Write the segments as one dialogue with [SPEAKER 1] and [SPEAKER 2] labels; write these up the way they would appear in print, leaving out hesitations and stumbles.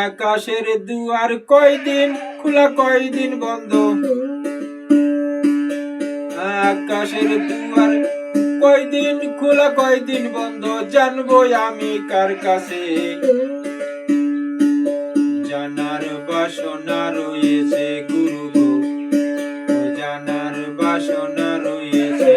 [SPEAKER 1] আকাশের দুয়ার কয়দিন খোলা কয়দিন বন্ধ, আকাশের দুয়ার কয়দিন খোলা কয়দিন বন্ধ, জানবো আমি কার কাছে। জানার বাসনা রয়েছে গুরু গো, জানার বাসনা রয়েছে।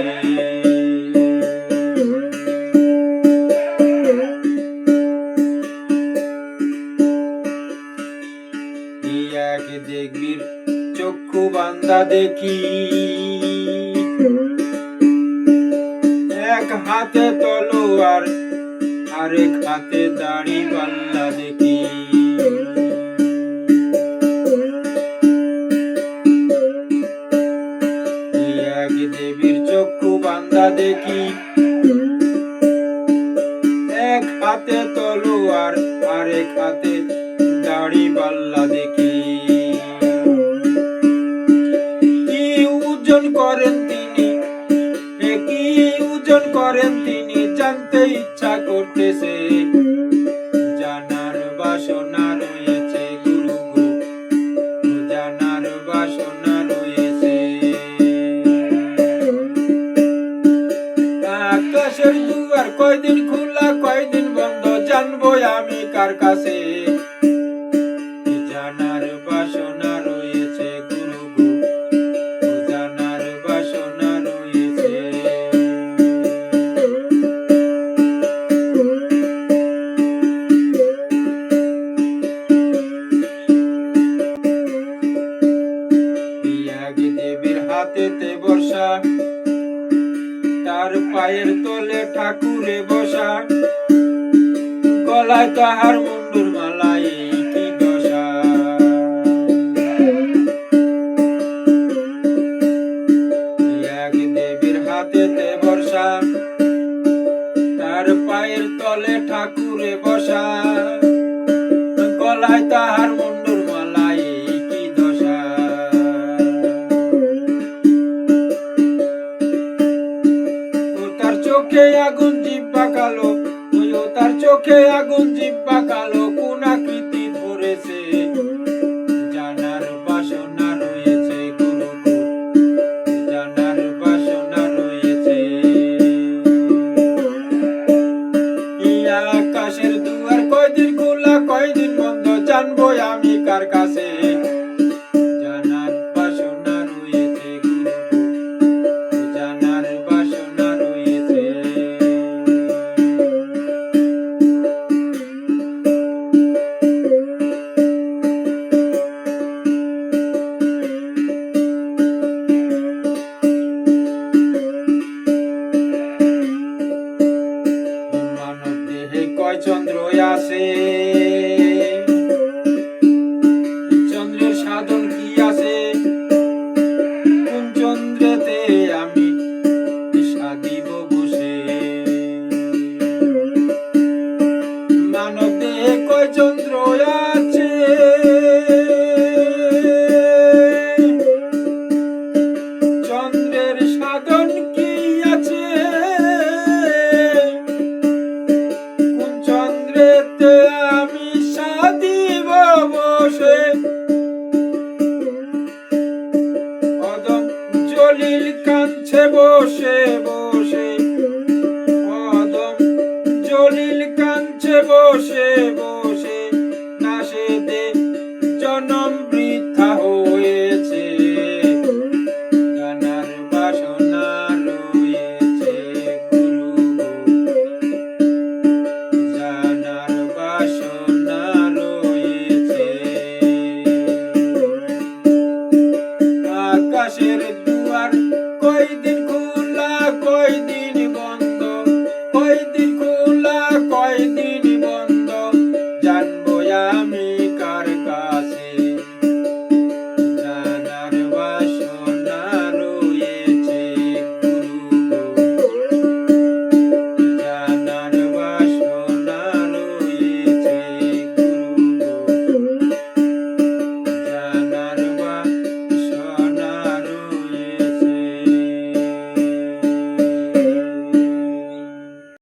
[SPEAKER 1] এক দেখবির চক্ষু বান্ধা দেখি, এক হাতে তলোয়ার আরেক হাতে দাড়ি পাল্লা দেখি। এক দেবীর চক্ষু বান্ধা দেখি, এক হাতে তলোয়ার আরেক হাতে দাড়ি পাল্লা দেখি। কি ওজন করেন তিনি, কি ওজন করেন তিনি, জানতে ইচ্ছা করতেছে। জানার বাসনা রয়েছে গুরু গো, জানার বাসনা রয়েছে। আকাশের দুয়ার কয়দিন খোলা কয়দিন বন্ধ, জানবো আমি কার কাছে। জানার বাসনা রয়েছে গুরু গো, জানার বাসনা রয়েছে। দেবীর হাতেতে বর্ষা, তার পায়ের তলে ঠাকুরে বসা, গলায় তাহার মুন্ডুর মালা, এই কি দশা। এক দেবীর হাতেতে বর্ষা, তার পায়ের তলে ঠাকুরে বসা, গলায় তাহার মুন্ডুর মালা, এই কি দশা। ও তার চোখে আগুন জিহ্বা কালো, ও তার চোখে আগুন জিহ্বা কালো, কোন আকৃতি ধরেছে। জানার বাসনা রয়েছে গুরু গো, জানার বাসনা রয়েছে। আকাশের দুয়ার কয়দিন খোলা কয়দিন বন্ধ, জানবো আমি কার কাছে। জানার বাসনা রয়েছে গুরু গো, জানার বাসনা রয়েছে। মানব দেহে কয় চন্দ্র আছে, চন্দ্রের সাধন কি আছে, কোন চন্দ্রেতে আমি সাধিব বসে। মানব দেহে কয় চন্দ্র আছে, চন্দ্রের সাধন কি আছে, কোন চন্দ্রেতে আমি সাধিব বসে। অদম জলিল কাঁদছে বসে বসে, অদম জলিল কাঁদছে বসে বসে।